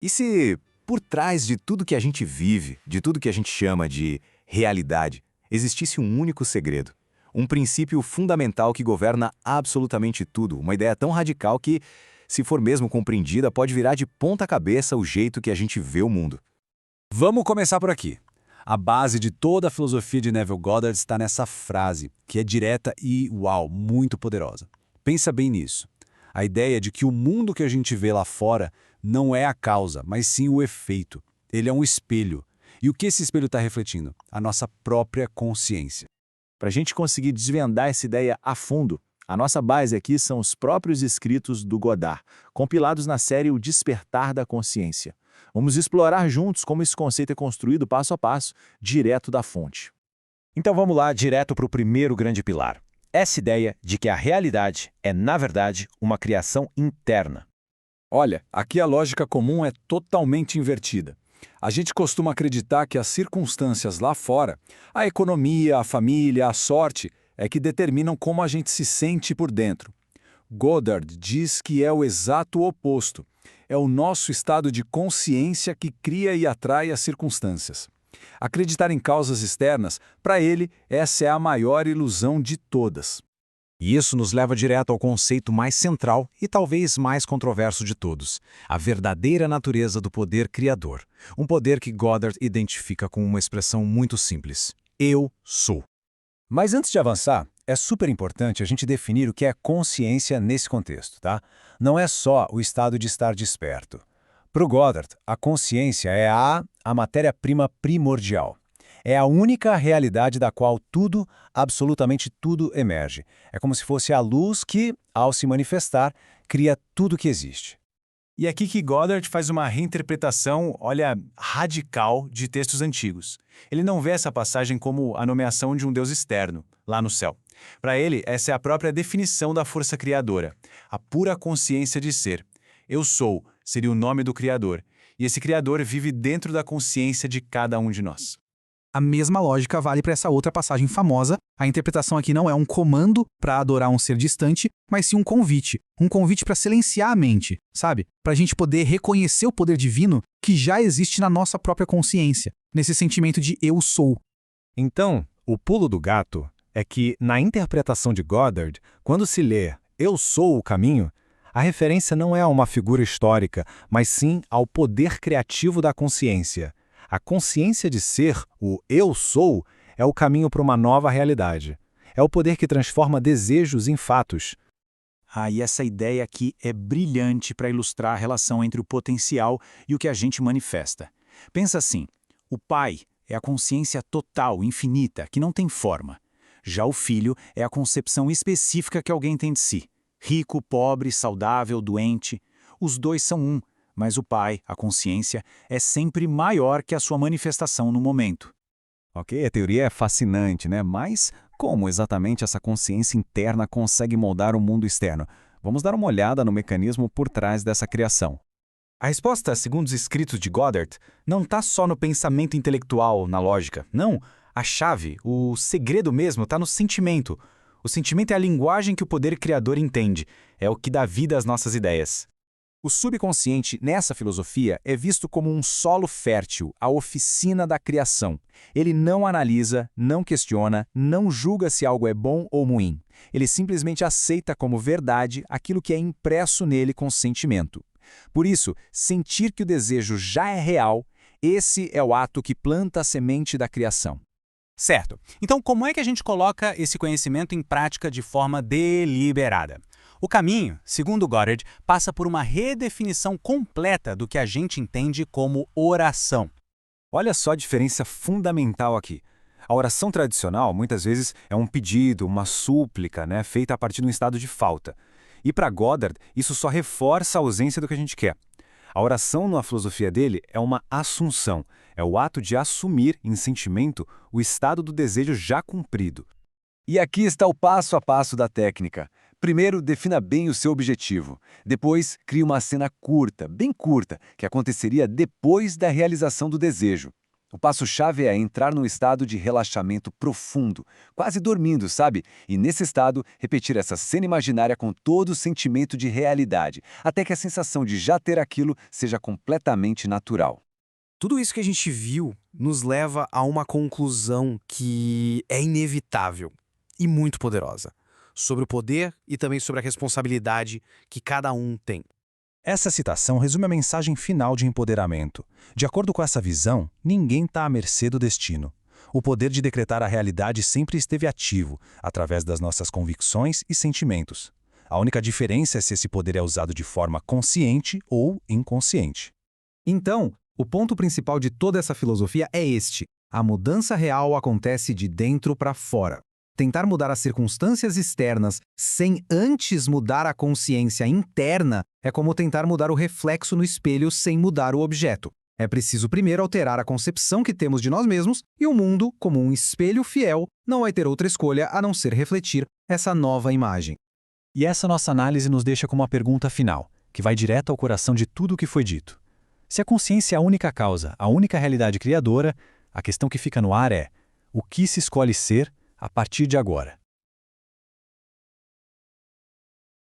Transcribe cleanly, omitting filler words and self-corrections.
E se, por trás de tudo que a gente vive, de tudo que a gente chama de realidade, existisse um único segredo? Um princípio fundamental que governa absolutamente tudo, uma ideia tão radical que, se for mesmo compreendida, pode virar de ponta cabeça o jeito que a gente vê o mundo. Vamos começar por aqui. A base de toda a filosofia de Neville Goddard está nessa frase, que é direta e, uau, muito poderosa. Pensa bem nisso. A ideia de que o mundo que a gente vê lá fora não é a causa, mas sim o efeito. Ele é um espelho. E o que esse espelho está refletindo? A nossa própria consciência. Para a gente conseguir desvendar essa ideia a fundo, a nossa base aqui são os próprios escritos do Godard, compilados na série O Despertar da Consciência. Vamos explorar juntos como esse conceito é construído passo a passo, direto da fonte. Então vamos lá, direto para o primeiro grande pilar. Essa ideia de que a realidade é, na verdade, uma criação interna. Olha, aqui a lógica comum é totalmente invertida. A gente costuma acreditar que as circunstâncias lá fora, a economia, a família, a sorte, é que determinam como a gente se sente por dentro. Goddard diz que é o exato oposto. É o nosso estado de consciência que cria e atrai as circunstâncias. Acreditar em causas externas, para ele, essa é a maior ilusão de todas. E isso nos leva direto ao conceito mais central e talvez mais controverso de todos, a verdadeira natureza do poder criador. Um poder que Goddard identifica com uma expressão muito simples: eu sou. Mas antes de avançar, é super importante a gente definir o que é consciência nesse contexto, tá? Não é só o estado de estar desperto. Para o Goddard, a consciência é a matéria-prima primordial. É a única realidade da qual tudo, absolutamente tudo, emerge. É como se fosse a luz que, ao se manifestar, cria tudo que existe. E é aqui que Goddard faz uma reinterpretação, olha, radical de textos antigos. Ele não vê essa passagem como a nomeação de um Deus externo, lá no céu. Para ele, essa é a própria definição da força criadora, a pura consciência de ser. Eu sou seria o nome do Criador, e esse Criador vive dentro da consciência de cada um de nós. A mesma lógica vale para essa outra passagem famosa. A interpretação aqui não é um comando para adorar um ser distante, mas sim um convite para silenciar a mente, sabe? Para a gente poder reconhecer o poder divino que já existe na nossa própria consciência, nesse sentimento de eu sou. Então, o pulo do gato é que, na interpretação de Goddard, quando se lê eu sou o caminho, a referência não é a uma figura histórica, mas sim ao poder criativo da consciência. A consciência de ser, o eu sou, é o caminho para uma nova realidade. É o poder que transforma desejos em fatos. E essa ideia aqui é brilhante para ilustrar a relação entre o potencial e o que a gente manifesta. Pensa assim, o pai é a consciência total, infinita, que não tem forma. Já o filho é a concepção específica que alguém tem de si. Rico, pobre, saudável, doente. Os dois são um, mas o pai, a consciência, é sempre maior que a sua manifestação no momento. Ok, a teoria é fascinante, né? Mas como exatamente essa consciência interna consegue moldar o mundo externo? Vamos dar uma olhada no mecanismo por trás dessa criação. A resposta, segundo os escritos de Goddard, não está só no pensamento intelectual, na lógica. Não, a chave, o segredo mesmo, está no sentimento. O sentimento é a linguagem que o poder criador entende, é o que dá vida às nossas ideias. O subconsciente, nessa filosofia, é visto como um solo fértil, a oficina da criação. Ele não analisa, não questiona, não julga se algo é bom ou ruim. Ele simplesmente aceita como verdade aquilo que é impresso nele com sentimento. Por isso, sentir que o desejo já é real, esse é o ato que planta a semente da criação. Certo. Então, como é que a gente coloca esse conhecimento em prática de forma deliberada? O caminho, segundo Goddard, passa por uma redefinição completa do que a gente entende como oração. Olha só a diferença fundamental aqui. A oração tradicional, muitas vezes, é um pedido, uma súplica, né, feita a partir de um estado de falta. E para Goddard, isso só reforça a ausência do que a gente quer. A oração, na filosofia dele, é uma assunção. É o ato de assumir, em sentimento, o estado do desejo já cumprido. E aqui está o passo a passo da técnica. Primeiro, defina bem o seu objetivo. Depois, crie uma cena curta, bem curta, que aconteceria depois da realização do desejo. O passo-chave é entrar num estado de relaxamento profundo, quase dormindo, sabe? E nesse estado, repetir essa cena imaginária com todo o sentimento de realidade, até que a sensação de já ter aquilo seja completamente natural. Tudo isso que a gente viu nos leva a uma conclusão que é inevitável e muito poderosa, sobre o poder e também sobre a responsabilidade que cada um tem. Essa citação resume a mensagem final de empoderamento. De acordo com essa visão, ninguém está à mercê do destino. O poder de decretar a realidade sempre esteve ativo, através das nossas convicções e sentimentos. A única diferença é se esse poder é usado de forma consciente ou inconsciente. Então, o ponto principal de toda essa filosofia é este: a mudança real acontece de dentro para fora. Tentar mudar as circunstâncias externas sem antes mudar a consciência interna é como tentar mudar o reflexo no espelho sem mudar o objeto. É preciso primeiro alterar a concepção que temos de nós mesmos e o mundo, como um espelho fiel, não vai ter outra escolha a não ser refletir essa nova imagem. E essa nossa análise nos deixa com uma pergunta final, que vai direto ao coração de tudo o que foi dito. Se a consciência é a única causa, a única realidade criadora, a questão que fica no ar é: o que se escolhe ser a partir de agora?